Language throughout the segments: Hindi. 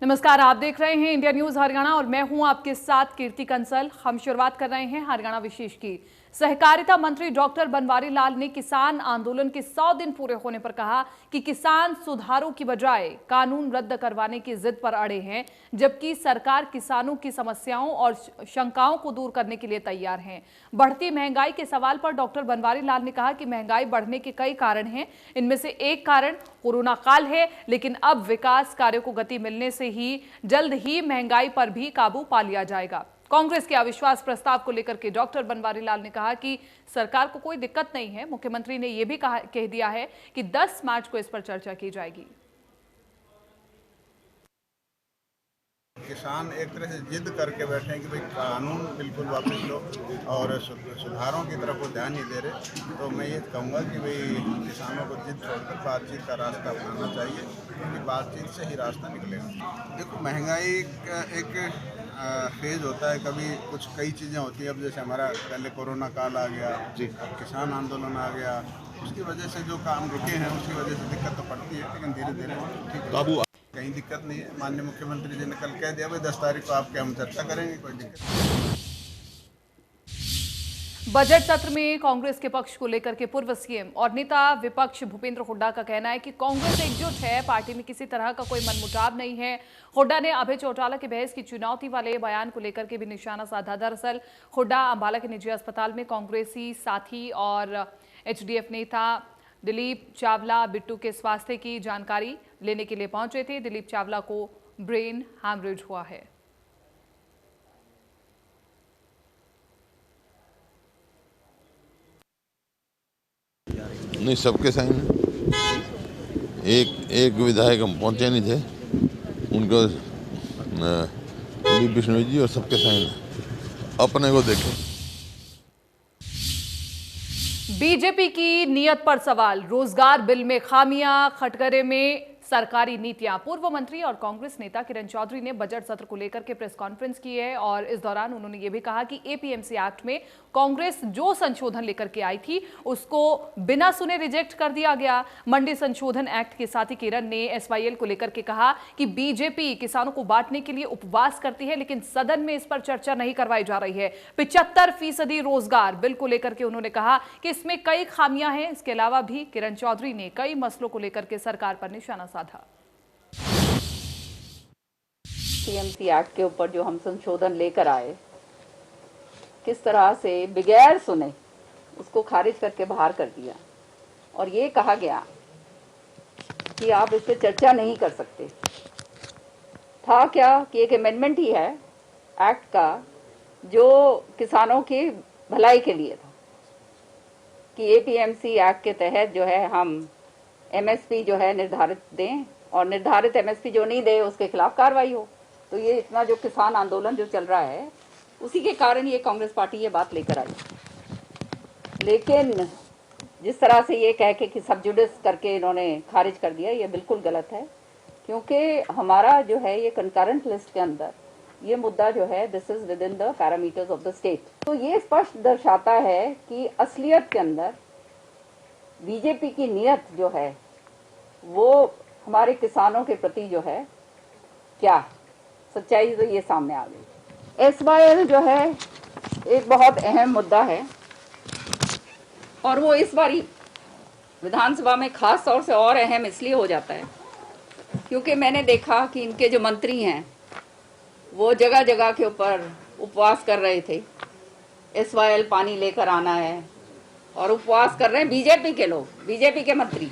नमस्कार, आप देख रहे हैं इंडिया न्यूज हरियाणा और मैं हूं आपके साथ कीर्ति कंसल। हम शुरुआत कर रहे हैं हरियाणा विशेष की। सहकारिता मंत्री डॉक्टर बनवारी लाल ने किसान आंदोलन के 100 दिन पूरे होने पर कहा कि किसान सुधारों की बजाय कानून रद्द करवाने की जिद पर अड़े हैं, जबकि सरकार किसानों की समस्याओं और शंकाओं को दूर करने के लिए तैयार है। बढ़ती महंगाई के सवाल पर डॉक्टर बनवारी लाल ने कहा कि महंगाई बढ़ने के कई कारण हैं। इनमें से एक कारण कोरोना काल है, लेकिन अब विकास कार्यों को गति मिलने से ही जल्द ही महंगाई पर भी काबू पा लिया जाएगा। कांग्रेस के अविश्वास प्रस्ताव को लेकर के डॉक्टर बनवारी लाल ने कहा कि सरकार को कोई दिक्कत नहीं है। मुख्यमंत्री ने यह भी कह दिया है कि 10 मार्च को इस पर चर्चा की जाएगी। किसान एक तरह से जिद करके बैठे हैं कि भाई कानून बिल्कुल वापस लो और सुधारों की तरफ वो ध्यान नहीं दे रहे। तो मैं ये कहूँगा कि भाई किसानों को जिद छोड़कर बातचीत का रास्ता अपनाना चाहिए, क्योंकि बातचीत से ही रास्ता निकलेगा। देखो, महंगाई का एक फेज होता है, कभी कुछ कई चीज़ें होती हैं। अब जैसे हमारा पहले कोरोना काल आ गया जी, अब किसान आंदोलन आ गया, उसकी वजह से जो काम रुके हैं उसकी वजह से दिक्कत तो पड़ती है, लेकिन धीरे धीरे ठीक बाबू कहीं दिक्कत नहीं है। माननीय मुख्यमंत्री जी ने कल कह दिया भाई 10 तारीख को आपके हम चर्चा करेंगे, कोई दिक्कत नहीं। बजट सत्र में कांग्रेस के पक्ष को लेकर के पूर्व सीएम और नेता विपक्ष भूपेंद्र हुड्डा का कहना है कि कांग्रेस एकजुट है, पार्टी में किसी तरह का कोई मनमुटाव नहीं है। हुड्डा ने अभय चौटाला के बहस की चुनौती वाले बयान को लेकर के भी निशाना साधा। दरअसल हुड्डा अंबाला के निजी अस्पताल में कांग्रेसी साथी और एचडीएफ नेता दिलीप चावला बिट्टू के स्वास्थ्य की जानकारी लेने के लिए पहुंचे थे। दिलीप चावला को ब्रेन हैमरेज हुआ है। नहीं, सबके साइन है। एक विधायक हम पहुंचे नहीं थे, उनको दिलीप बिश्नोई जी और सबके साइन है। अपने को देखें। बीजेपी की नीयत पर सवाल। रोजगार बिल में खामियां, खटकरे में सरकारी नीतियां। पूर्व मंत्री और कांग्रेस नेता किरण चौधरी ने बजट सत्र को लेकर के प्रेस कॉन्फ्रेंस की है और इस दौरान उन्होंने ये भी कहा कि एपीएमसी एक्ट में कांग्रेस जो संशोधन लेकर के आई थी उसको बिना सुने रिजेक्ट कर दिया गया। मंडी संशोधन एक्ट के साथ ही किरण ने एसवाईएल को लेकर के कहा कि बीजेपी किसानों को बांटने के लिए उपवास करती है, लेकिन सदन में इस पर चर्चा नहीं करवाई जा रही है। 75% रोजगार बिल को लेकर के उन्होंने कहा कि इसमें कई खामियां हैं। इसके अलावा भी किरण चौधरी ने कई मसलों को लेकर के सरकार पर निशाना साधा। एपीएमसी एक्ट के ऊपर जो हम संशोधन लेकर आए, किस तरह से बगैर सुने उसको खारिज करके बाहर कर दिया और ये कहा गया कि आप इस पे चर्चा नहीं कर सकते। था क्या कि एक अमेंडमेंट ही है एक्ट का जो किसानों की भलाई के लिए था कि एपीएमसी एक्ट के तहत जो है हम एमएसपी जो है निर्धारित दें और निर्धारित एमएसपी जो नहीं दे उसके खिलाफ कार्रवाई हो। तो ये इतना जो किसान आंदोलन जो चल रहा है उसी के कारण ये कांग्रेस पार्टी ये बात लेकर आई। लेकिन जिस तरह से ये कह के कि सब जुडिस करके इन्होंने खारिज कर दिया, ये बिल्कुल गलत है, क्योंकि हमारा जो है ये कंकरेंट लिस्ट के अंदर ये मुद्दा जो है this is with in the parameters of the state. तो ये स्पष्ट दर्शाता है कि असलियत के अंदर बीजेपी की नीयत जो है वो हमारे किसानों के प्रति जो है क्या सच्चाई तो ये सामने आ गई। एसवाईएल जो है एक बहुत अहम मुद्दा है और वो इस बारी विधानसभा में खास तौर से और अहम इसलिए हो जाता है क्योंकि मैंने देखा कि इनके जो मंत्री हैं वो जगह जगह के ऊपर उपवास कर रहे थे। एसवाईएल पानी लेकर आना है और उपवास कर रहे हैं बीजेपी के लोग, बीजेपी के मंत्री।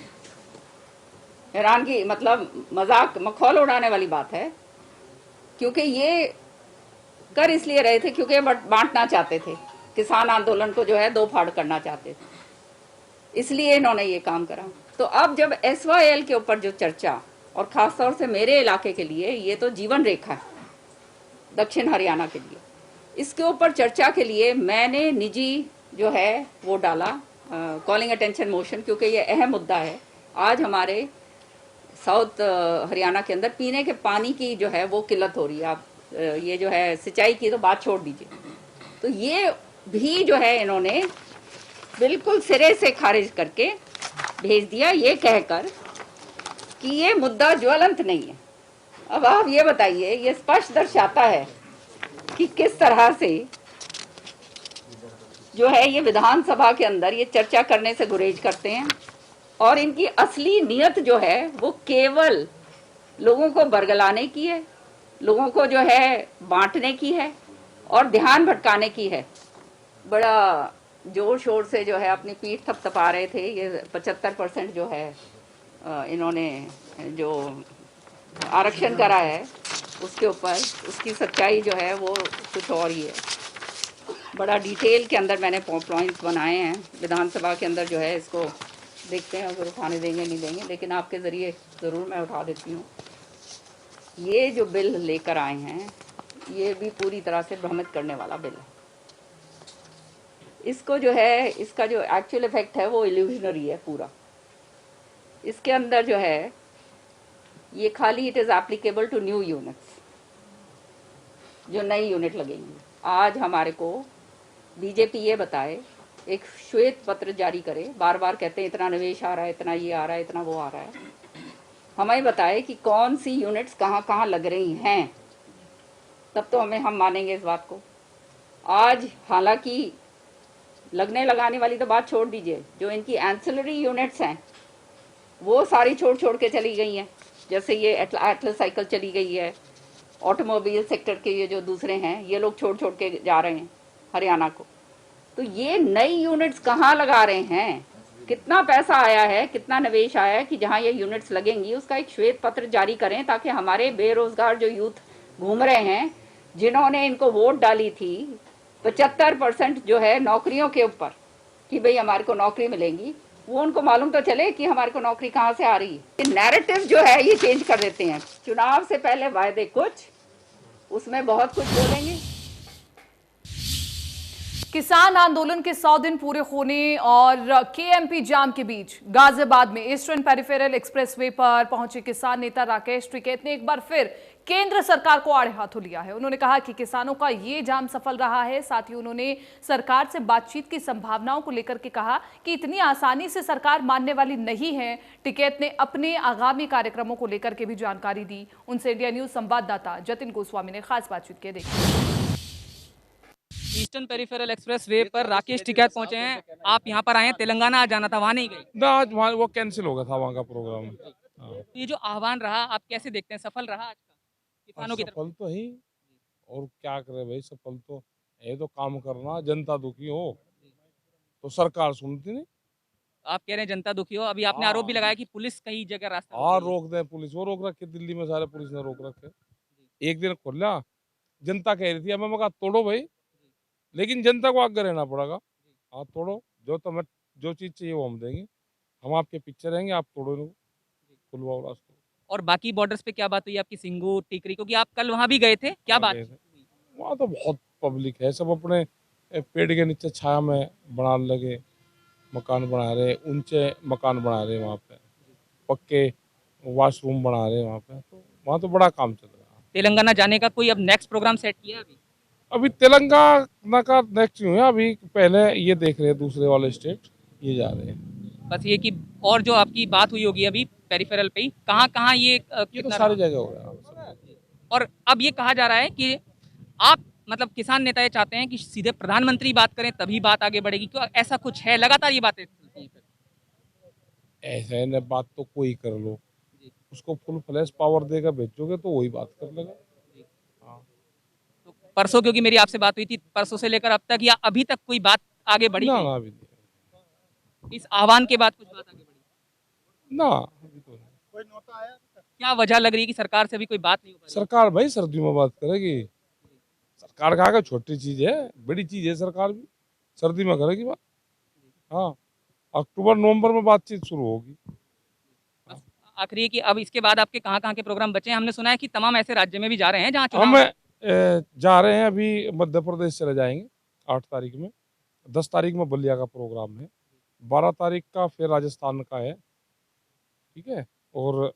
हैरानगी, मतलब मजाक मखौल उड़ाने वाली बात है, क्योंकि ये कर इसलिए रहे थे क्योंकि बांटना चाहते थे, किसान आंदोलन को जो है दो फाड़ करना चाहते थे, इसलिए इन्होंने ये काम करा। तो अब जब एसवाईएल के ऊपर जो चर्चा, और खासतौर से मेरे इलाके के लिए ये तो जीवन रेखा है दक्षिण हरियाणा के लिए, इसके ऊपर चर्चा के लिए मैंने निजी जो है वो डाला कॉलिंग अटेंशन मोशन, क्योंकि ये अहम मुद्दा है। आज हमारे साउथ हरियाणा के अंदर पीने के पानी की जो है वो किल्लत हो रही है। आप ये जो है सिंचाई की तो बात छोड़ दीजिए। तो ये भी जो है इन्होंने बिल्कुल सिरे से खारिज करके भेज दिया, ये कहकर कि ये मुद्दा ज्वलंत नहीं है। अब आप ये बताइए, ये स्पष्ट दर्शाता है कि किस तरह से जो है ये विधानसभा के अंदर ये चर्चा करने से गुरेज करते हैं और इनकी असली नीयत जो है वो केवल लोगों को बरगलाने की है, लोगों को जो है बांटने की है और ध्यान भटकाने की है। बड़ा जोर शोर से जो है अपनी पीठ थपथपा रहे थे। ये 75% जो है इन्होंने जो आरक्षण करा है उसके ऊपर, उसकी सच्चाई जो है वो कुछ और ही है। बड़ा डिटेल के अंदर मैंने पॉइंट्स बनाए हैं विधानसभा के अंदर जो है, इसको देखते हैं अगर उठाने देंगे नहीं देंगे, लेकिन आपके ज़रिए ज़रूर मैं उठा देती हूँ। ये जो बिल लेकर आए हैं ये भी पूरी तरह से भ्रमित करने वाला बिल है। इसको जो है, इसका जो एक्चुअल इफेक्ट है वो इल्यूजनरी है पूरा। इसके अंदर जो है ये खाली it is applicable to new units, जो नई यूनिट लगेंगी। आज हमारे को बीजेपी ये बताए, एक श्वेत पत्र जारी करे, बार बार कहते हैं इतना निवेश आ रहा है, इतना ये आ रहा है, इतना वो आ रहा है, हमें बताए कि कौन सी यूनिट्स कहाँ कहाँ लग रही हैं, तब तो हम मानेंगे इस बात को। आज हालांकि लगने लगाने वाली तो बात छोड़ दीजिए, जो इनकी एंसिलरी यूनिट्स हैं वो सारी छोड़ के चली गई हैं। जैसे ये एटलस साइकिल चली गई है, ऑटोमोबाइल सेक्टर के ये जो दूसरे हैं ये लोग छोड़ के जा रहे हैं हरियाणा को। तो ये नई यूनिट्स कहाँ लगा रहे हैं, कितना पैसा आया है, कितना निवेश आया है कि जहाँ ये यूनिट्स लगेंगी उसका एक श्वेत पत्र जारी करें, ताकि हमारे बेरोजगार जो यूथ घूम रहे हैं, जिन्होंने इनको वोट डाली थी 75% जो है नौकरियों के ऊपर कि भाई हमारे को नौकरी मिलेंगी, वो उनको मालूम तो चले कि हमारे को नौकरी कहाँ से आ रही है। ये नैरेटिव जो है ये चेंज कर देते हैं। चुनाव से पहले वायदे कुछ, उसमें बहुत कुछ बोलेंगे। किसान आंदोलन के 100 दिन पूरे होने और केएमपी जाम के बीच गाजियाबाद में ईस्टर्न पेरिफेरल एक्सप्रेसवे पर पहुंचे किसान नेता राकेश टिकैत ने एक बार फिर केंद्र सरकार को आड़े हाथों लिया है। उन्होंने कहा कि किसानों का ये जाम सफल रहा है। साथ ही उन्होंने सरकार से बातचीत की संभावनाओं को लेकर के कहा कि इतनी आसानी से सरकार मानने वाली नहीं है। टिकैत ने अपने आगामी कार्यक्रमों को लेकर के भी जानकारी दी। उनसे इंडिया न्यूज संवाददाता जतिन गोस्वामी ने खास बातचीत की। देखिए, ईस्टर्न पेरिफेरल एक्सप्रेस वे पर राकेश टिकैत पहुंचे हैं। आप यहां पर आए हैं, तेलंगाना जाना था, वहां नहीं गए ना, आज वहाँ वो कैंसिल हो गया था वहाँ का प्रोग्राम। हाँ। तो ये जो आह्वान रहा आप कैसे देखते हैं, सफल रहा आज का किसानों की तरफ? सफल तो ही, और क्या करे भाई, सफल तो ये तो काम करना, जनता दुखी हो तो सरकार सुनती नहीं। आप कह रहे हैं जनता दुखी हो, अभी आपने आरोप भी लगाया कि पुलिस कई जगह रास्ता रोक हाँ, रही है। रोक दे पुलिस, वो रोक रखे दिल्ली में, सारे पुलिस ने रोक रखे। एक दिन खोला, जनता कह रही थी हमें, मगर तोड़ो भाई, लेकिन जनता को आगे रहना पड़ेगा। हाँ तोड़ो, जो तुम्हें जो चीज चाहिए वो हम देंगे, हम आपके पीछे रहेंगे, आप तोड़ो इनको, खुलवाओ रास्ता। और बाकी बॉर्डर्स पे क्या बात हुई आपकी, सिंगूर टिकरी, क्योंकि आप कल वहां भी गए थे, क्या बात गए थे। हुई? वहाँ तो बहुत पब्लिक है, सब अपने पेड़ के नीचे छाया में बनाने लगे, मकान बना रहे, ऊंचे मकान बना रहे, वहाँ पे पक्के वॉशरूम बना रहे वहाँ पे, तो वहाँ तो बड़ा काम चल रहा है। तेलंगाना जाने का कोई अब नेक्स्ट प्रोग्राम सेट किया है अभी तेलंगाना का नेक्स्ट यूँ है, अभी पहले ये देख रहे हैं दूसरे वाले स्टेट, ये जा रहे हैं। बस ये कि और जो आपकी बात हुई होगी अभी पेरिफेरल पे ही, कहाँ ये ये तो कितना सारी रहा? जगह हो रहा है। और अब ये कहा जा रहा है कि आप मतलब किसान नेता ये चाहते हैं कि सीधे प्रधानमंत्री बात करें तभी बात आगे बढ़ेगी, क्यों ऐसा कुछ है? लगातार ये बातें चलती हैं फिर। ऐसे न बात तो कोई कर लो, उसको फुल फ्लैश पावर देकर भेजोगे तो वही बात कर लेगा। हाँ। तो परसों, क्योंकि मेरी आपसे बात हुई थी, परसों से लेकर अब तक या अभी तक कोई बात आगे बढ़ी ना नहीं? ना, अभी नहीं। इस आह्वान के बाद कुछ बात आगे बढ़ी? ना, अभी तो नहीं। क्या वजह लग रही है कि सरकार से अभी कोई बात नहीं हो पाई? सरकार भाई सर्दियों में बात करेगी, सरकार का आगे छोटी चीज है, बड़ी चीज है, सरकार भी सर्दी में करेगी बात। हाँ, अक्टूबर नवंबर में बातचीत शुरू होगी। बस आखिरी है कि अब इसके बाद आपके कहाँ के प्रोग्राम बचे हैं? हमने सुना है कि तमाम ऐसे राज्य में भी जा रहे हैं जहाँ चुनाव हम है। जा रहे हैं, अभी मध्य प्रदेश चले जाएंगे 8 तारीख में, 10 तारीख में बलिया का प्रोग्राम है, 12 तारीख का फिर राजस्थान का है, ठीक है, और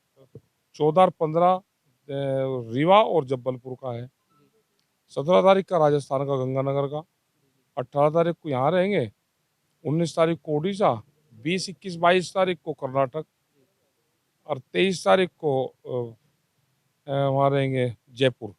14 और 15 रीवा और जबलपुर का है, 17 तारीख का राजस्थान का गंगानगर का, 18 तारीख को यहाँ रहेंगे, 19 तारीख को उड़ीसा, 20, 21, 22 तारीख को कर्नाटक और 23 तारीख को वहाँ रहेंगे जयपुर।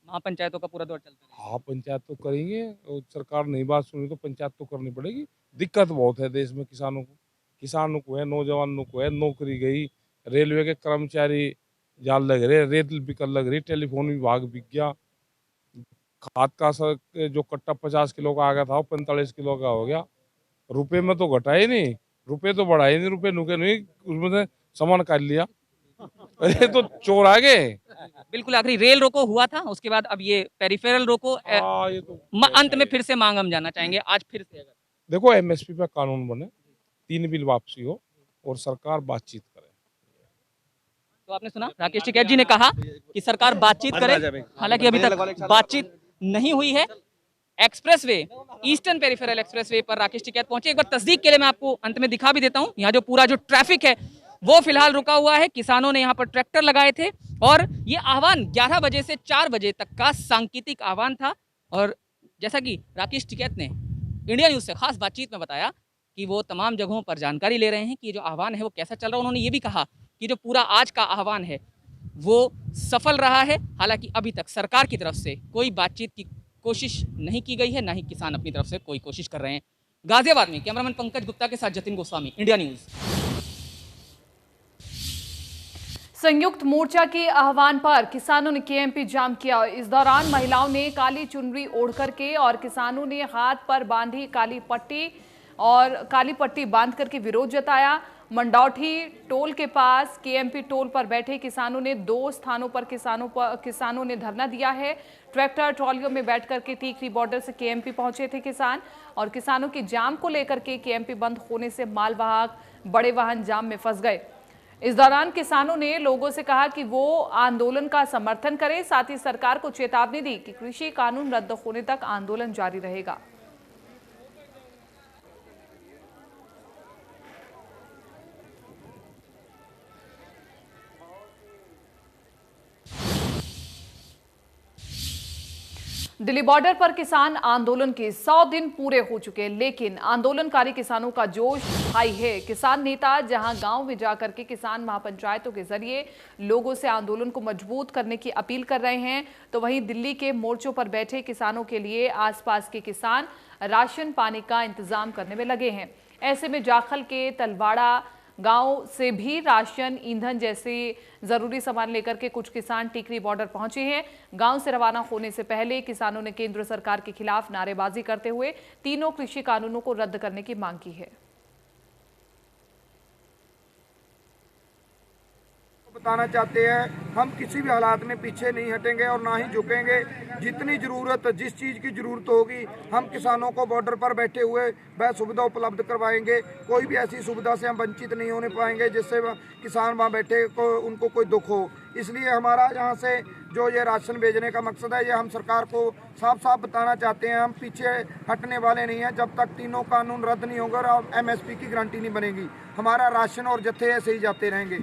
महापंचायतों का पूरा दौर चलता है। हाँ, पंचायत तो करेंगे और सरकार नहीं बात सुनी तो पंचायत तो करनी पड़ेगी। दिक्कत बहुत है देश में किसानों को है, नौजवानों को है, नौकरी गई, रेलवे के कर्मचारी जाल लग रहे, रेत बिकल लग रही, टेलीफोन विभाग बिक गया, खाद का जो कट्टा 50 किलो का आ गया था वो 45 किलो का हो गया। रुपए में तो घटा ही नहीं, रुपए तो बढ़ाए नहीं, रुपए नुके नहीं, उसमें से सामान काट लिया। अरे तो चोर आ गए। बिल्कुल, आखिरी रेल रोको हुआ था, उसके बाद अब ये पेरिफेरल रोको। ये तो अंत में फिर से मांग हम जानना चाहेंगे आज फिर से, अगर देखो MSP पे कानून बने, 3 बिल वापसी हो और सरकार बातचीत करे। तो आपने सुना राकेश टिकैत जी ने कहा कि सरकार बातचीत करे, हालांकि अभी तक बातचीत नहीं हुई है। एक्सप्रेसवे, ईस्टर्न पेरिफेरल एक्सप्रेसवे पर राकेश टिकैत पहुंचे। एक बार तस्दीक के लिए मैं आपको अंत में दिखा भी देता हूं। यहाँ जो पूरा जो ट्रैफिक है वो फिलहाल रुका हुआ है। किसानों ने यहाँ पर ट्रैक्टर लगाए थे और ये आह्वान 11 बजे से 4 बजे तक का सांकेतिक आह्वान था। और जैसा कि राकेश टिकैत ने इंडिया न्यूज़ से खास बातचीत में बताया कि वो तमाम जगहों पर जानकारी ले रहे हैं कि जो आह्वान है वो कैसा चल रहा है। उन्होंने ये भी कहा कि जो पूरा आज का आह्वान है वो सफल रहा है। हालांकि अभी तक सरकार की तरफ से कोई बातचीत की कोशिश नहीं की गई है, ना ही किसान अपनी तरफ से कोई कोशिश कर रहे हैं। गाजियाबाद में कैमरामैन पंकज गुप्ता के साथ जतिन गोस्वामी, इंडिया न्यूज़। संयुक्त मोर्चा के आह्वान पर किसानों ने केएमपी जाम किया। इस दौरान महिलाओं ने काली चुनरी ओढ़ करके और किसानों ने हाथ पर बांधी काली पट्टी बांध करके विरोध जताया। मंडौठी टोल के पास केएमपी टोल पर बैठे किसानों ने 2 स्थानों पर किसानों ने धरना दिया है। ट्रैक्टर ट्रॉलियों में बैठ करके टीकरी बॉर्डर से केएमपी पहुंचे थे किसान और किसानों के जाम को लेकर के केएमपी बंद होने से मालवाहक बड़े वाहन जाम में फंस गए। इस दौरान किसानों ने लोगों से कहा कि वो आंदोलन का समर्थन करें, साथ ही सरकार को चेतावनी दी कि कृषि कानून रद्द होने तक आंदोलन जारी रहेगा। दिल्ली बॉर्डर पर किसान आंदोलन के 100 दिन पूरे हो चुके, लेकिन आंदोलनकारी किसानों का जोश हाई है। किसान नेता जहां गांव में जाकर के किसान महापंचायतों के जरिए लोगों से आंदोलन को मजबूत करने की अपील कर रहे हैं, तो वहीं दिल्ली के मोर्चों पर बैठे किसानों के लिए आसपास के किसान राशन पानी का इंतजाम करने में लगे हैं। ऐसे में जाखल के तलवाड़ा गांव से भी राशन, ईंधन जैसे जरूरी सामान लेकर के कुछ किसान टीकरी बॉर्डर पहुंचे हैं। गांव से रवाना होने से पहले किसानों ने केंद्र सरकार के खिलाफ नारेबाजी करते हुए तीनों कृषि कानूनों को रद्द करने की मांग की है। बताना चाहते हैं हम किसी भी हालात में पीछे नहीं हटेंगे और ना ही झुकेंगे। जितनी ज़रूरत, जिस चीज़ की ज़रूरत होगी हम किसानों को बॉर्डर पर बैठे हुए वह सुविधा उपलब्ध करवाएंगे। कोई भी ऐसी सुविधा से हम वंचित नहीं होने पाएंगे जिससे किसान वहाँ बैठे को उनको कोई दुख हो। इसलिए हमारा यहाँ से जो ये राशन भेजने का मकसद है, ये हम सरकार को साफ साफ बताना चाहते हैं। हम पीछे हटने वाले नहीं हैं जब तक तीनों कानून रद्द नहीं होगा और MSP की गारंटी नहीं बनेगी। हमारा राशन और जत्थे ऐसे ही जाते रहेंगे।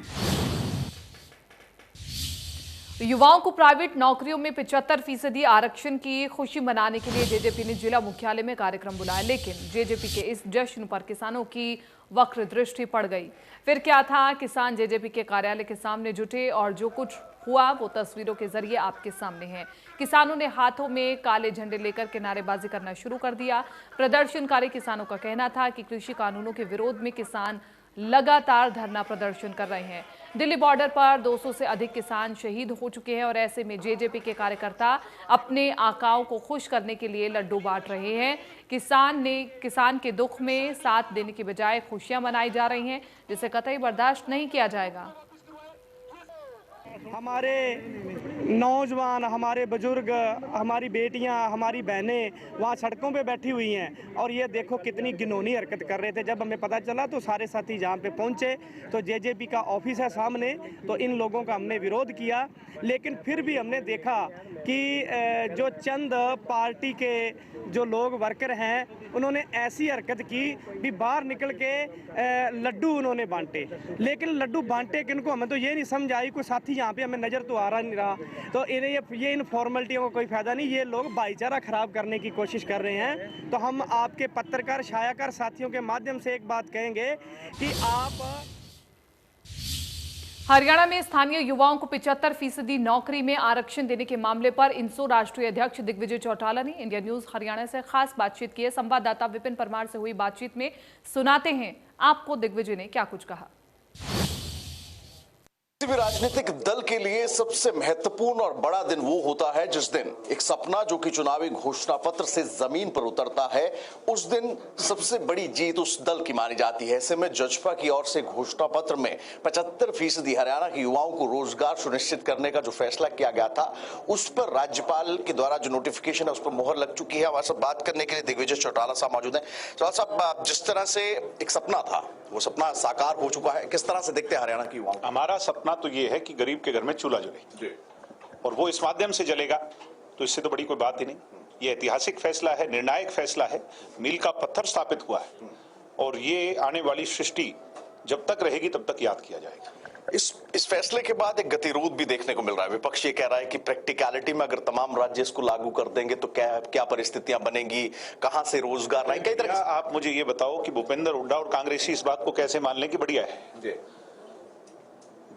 युवाओं को प्राइवेट नौकरियों में 75% आरक्षण की खुशी मनाने के लिए जेजेपी ने जिला मुख्यालय में कार्यक्रम बुलाया, लेकिन जेजेपी के इस जश्न पर किसानों की वक्र दृष्टि पड़ गई। फिर क्या था, किसान जेजेपी के कार्यालय के सामने जुटे और जो कुछ हुआ वो तस्वीरों के जरिए आपके सामने है। किसानों ने हाथों में काले झंडे लेकर के नारेबाजी करना शुरू कर दिया। प्रदर्शनकारी किसानों का कहना था कि कृषि कानूनों के विरोध में किसान लगातार धरना प्रदर्शन कर रहे हैं। दिल्ली बॉर्डर पर 200 से अधिक किसान शहीद हो चुके हैं और ऐसे में जेजेपी के कार्यकर्ता अपने आकाओं को खुश करने के लिए लड्डू बांट रहे हैं। किसान के दुख में साथ देने की बजाय खुशियां मनाई जा रही हैं, जिसे कतई बर्दाश्त नहीं किया जाएगा। हमारे नौजवान, हमारे बुजुर्ग, हमारी बेटियां, हमारी बहनें वहाँ सड़कों पे बैठी हुई हैं और ये देखो कितनी घिनौनी हरकत कर रहे थे। जब हमें पता चला तो सारे साथी जहाँ पे पहुँचे तो जेजेपी का ऑफिस है सामने, तो इन लोगों का हमने विरोध किया। लेकिन फिर भी हमने देखा कि जो चंद पार्टी के जो लोग वर्कर हैं उन्होंने ऐसी हरकत की भी बाहर निकल के लड्डू उन्होंने बांटे। लेकिन लड्डू बांटे किनको, हमें तो ये नहीं समझ आई। कोई साथी यहाँ पे हमें नज़र तो आ रहा नहीं रहा। तो इन्हें ये इन फॉर्मेलिटियों का कोई फ़ायदा नहीं, ये लोग भाईचारा ख़राब करने की कोशिश कर रहे हैं। तो हम आपके पत्रकार छायाकार साथियों के माध्यम से एक बात कहेंगे कि आप हरियाणा में स्थानीय युवाओं को 75% नौकरी में आरक्षण देने के मामले पर इंसो राष्ट्रीय अध्यक्ष दिग्विजय चौटाला ने इंडिया न्यूज हरियाणा से खास बातचीत की है। संवाददाता विपिन परमार से हुई बातचीत में सुनाते हैं आपको दिग्विजय ने क्या कुछ कहा। किसी भी राजनीतिक दल के लिए सबसे महत्वपूर्ण और बड़ा दिन वो होता है जिस दिन एक सपना जो कि चुनावी घोषणा पत्र से जमीन पर उतरता है, उस दिन सबसे बड़ी जीत उस दल की मानी जाती है। ऐसे में जजपा की ओर से घोषणा पत्र में 75% हरियाणा के युवाओं को रोजगार सुनिश्चित करने का जो फैसला किया गया था, उस पर राज्यपाल के द्वारा जो नोटिफिकेशन है उस पर मोहर लग चुकी है। हमारे साथ बात करने के लिए दिग्विजय चौटाला साहब मौजूद हैं। चौटाला साहब, जिस तरह से एक सपना था वो सपना साकार हो चुका है, किस तरह से देखते हैं हरियाणा के युवाओं? हमारा सपना तो ये है कि गरीब के घर में चूल्हा जले, और वो इस माध्यम से जलेगा, तो इससे तो बड़ी कोई बात ही नहीं। ये ऐतिहासिक फैसला है, निर्णायक फैसला है, मील का पत्थर स्थापित हुआ है, और ये आने वाली सृष्टि जब तक रहेगी तब तक याद किया जाएगा। इस फैसले के बाद एक गतिरोध भी देखने को मिल रहा है। विपक्ष ये कह रहा है कि प्रैक्टिकलिटी में अगर तमाम राज्य इसको लागू कर देंगे तो क्या परिस्थितियां बनेंगी, कहां से रोजगार लाएंगे, कई तरह। आप मुझे ये बताओ कि भूपेंद्र हुड्डा और कांग्रेसी इस बात को कैसे मान लें कि बढ़िया है?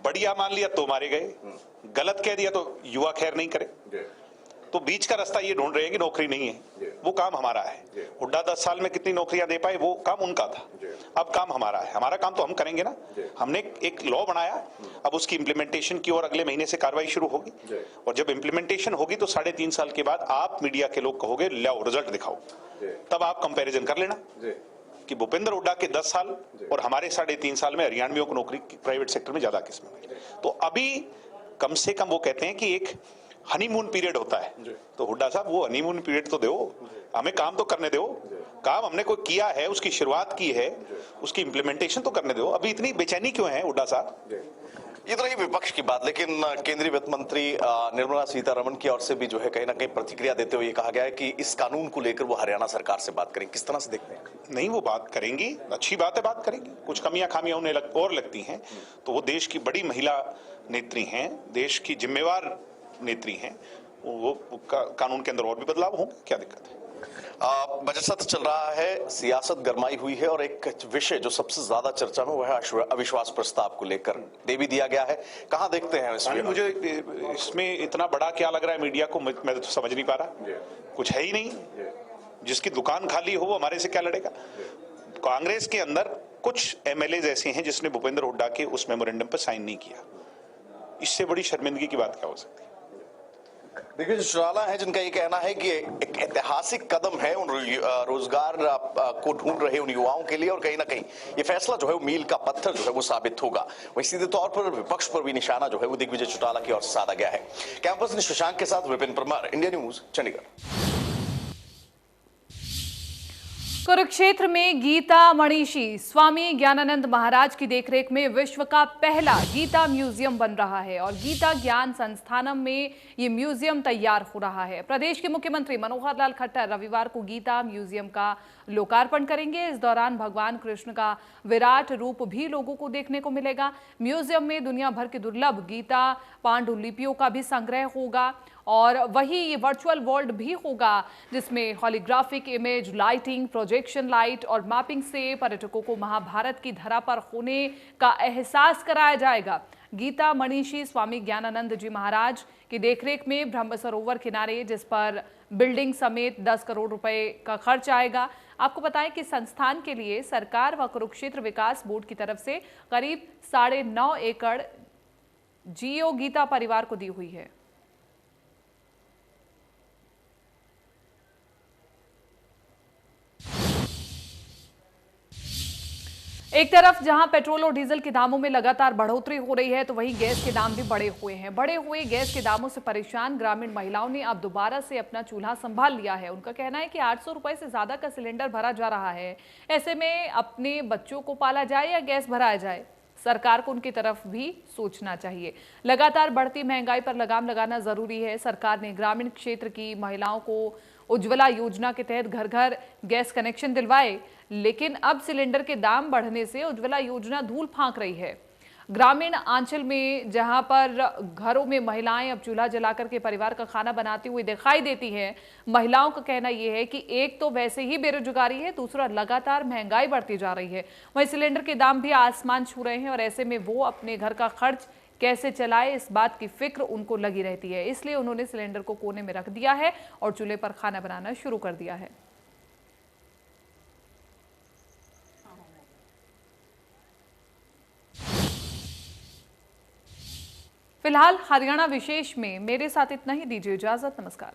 बढ़िया मान लिया तो मारे गए, गलत कह दिया तो युवा खैर नहीं करे, तो बीच का रास्ता ये ढूंढ रहे हैं कि नौकरी नहीं है। वो काम हमारा है। हुड्डा 10 साल में कितनी नौकरियां दे पाए वो काम उनका था, अब काम हमारा है। हमारा काम तो हम करेंगे ना। हमने एक लॉ बनाया, अब उसकी इंप्लीमेंटेशन की ओर अगले महीने से कार्रवाई शुरू होगी, और जब इंप्लीमेंटेशन होगी तो 3.5 साल के बाद आप मीडिया के लोग कहोगे लाओ रिजल्ट दिखाओ, तब आप कंपेरिजन कर लेना कि भूपेंद्र हुड्डा के 10 साल और हमारे 3.5 साल में हरियाणवियों को नौकरी प्राइवेट सेक्टर में ज्यादा किस्में मिली। तो अभी कम से कम वो कहते हैं कि एक हनीमून पीरियड होता है, तो हुड्डा साहब वो हनीमून पीरियड तो दो, हमें काम तो करने दो। काम हमने कोई किया है, उसकी शुरुआत की है, उसकी इंप्लीमेंटेशन तो करने दो। अभी इतनी बेचैनी क्यों है हुड्डा साहब? ये तो रही विपक्ष की बात, लेकिन केंद्रीय वित्त मंत्री निर्मला सीतारमण की ओर से भी जो है कहीं ना कहीं प्रतिक्रिया देते हुए कहा गया है कि इस कानून को लेकर वो हरियाणा सरकार से बात करें। किस तरह से देखते हैं? नहीं, वो बात करेंगी, अच्छी बात है, बात करेंगी। कुछ कमियां खामियां उन्हें और लगती हैं, तो वो देश की बड़ी महिला नेत्री हैं, देश की जिम्मेवार नेत्री हैं, वो कानून के अंदर और भी बदलाव होंगे, क्या दिक्कत है? बजट सत्र चल रहा है, सियासत गरमाई हुई है, और एक विषय जो सबसे ज्यादा चर्चा में वो है अविश्वास प्रस्ताव को लेकर दे भी दिया गया है। कहां देखते हैं इसमें? मुझे इसमें इतना बड़ा क्या लग रहा है मीडिया को, मैं तो समझ नहीं पा रहा। कुछ है ही नहीं, जिसकी दुकान खाली हो वो हमारे से क्या लड़ेगा? कांग्रेस के अंदर कुछ एमएलए ऐसे हैं जिसने भूपेंद्र हुड्डा के उस मेमोरेंडम पर साइन नहीं किया। इससे बड़ी शर्मिंदगी की बात क्या हो सकती है? देखिए, जो चौटाला है जिनका ये कहना है कि एक ऐतिहासिक कदम है उन रोजगार को ढूंढ रहे उन युवाओं के लिए, और कहीं ना कहीं ये फैसला जो है वो मील का पत्थर जो है वो साबित होगा। वही सीधे तौर पर विपक्ष पर भी निशाना जो है वो दिग्विजय चौटाला की ओर से साधा गया है। कैंपस ने शशांक के साथ विपिन परमार, इंडिया न्यूज, चंडीगढ़। कुरुक्षेत्र में गीता मणिषी स्वामी ज्ञानानंद महाराज की देखरेख में विश्व का पहला गीता म्यूजियम बन रहा है, और गीता ज्ञान संस्थानम में ये म्यूजियम तैयार हो रहा है। प्रदेश के मुख्यमंत्री मनोहर लाल खट्टर रविवार को गीता म्यूजियम का लोकार्पण करेंगे। इस दौरान भगवान कृष्ण का विराट रूप भी लोगों को देखने को मिलेगा। म्यूजियम में दुनिया भर की दुर्लभ गीता पांडुलिपियों का भी संग्रह होगा, और वही ये वर्चुअल वर्ल्ड भी होगा जिसमें हॉलीग्राफिक इमेज, लाइटिंग, प्रोजेक्शन लाइट और मैपिंग से पर्यटकों को महाभारत की धरा पर होने का एहसास कराया जाएगा। गीता मणिषी स्वामी ज्ञानानंद जी महाराज की देखरेख में ब्रह्म सरोवर किनारे, जिस पर बिल्डिंग समेत 10 करोड़ रुपए का खर्च आएगा। आपको बताएं कि संस्थान के लिए सरकार व कुरुक्षेत्र विकास बोर्ड की तरफ से करीब 9.5 एकड़ जियो गीता परिवार को दी हुई है। एक तरफ जहां पेट्रोल और डीजल के दामों में लगातार बढ़ोतरी हो रही है, तो वहीं गैस के दाम भी बढ़े हुए हैं। बढ़े हुए गैस के दामों से परेशान ग्रामीण महिलाओं ने अब दोबारा से अपना चूल्हा संभाल लिया है। उनका कहना है कि 800 रुपए से ज्यादा का सिलेंडर भरा जा रहा है। ऐसे में अपने बच्चों को पाला जाए या गैस भराया जाए, सरकार को उनकी तरफ भी सोचना चाहिए। लगातार बढ़ती महंगाई पर लगाम लगाना जरूरी है। सरकार ने ग्रामीण क्षेत्र की महिलाओं को उज्ज्वला योजना के तहत घर घर गैस कनेक्शन दिलवाए, लेकिन अब सिलेंडर के दाम बढ़ने से उज्ज्वला योजना धूल फांक रही है। ग्रामीण अंचल में जहां पर घरों में महिलाएं अब चूल्हा जलाकर के परिवार का खाना बनाती हुई दिखाई देती हैं, महिलाओं का कहना यह है कि एक तो वैसे ही बेरोजगारी है, दूसरा लगातार महंगाई बढ़ती जा रही है, वहीं सिलेंडर के दाम भी आसमान छू रहे हैं और ऐसे में वो अपने घर का खर्च कैसे चलाए इस बात की फिक्र उनको लगी रहती है। इसलिए उन्होंने सिलेंडर को कोने में रख दिया है और चूल्हे पर खाना बनाना शुरू कर दिया है। फिलहाल हरियाणा विशेष में मेरे साथ इतना ही। दीजिए इजाजत। नमस्कार।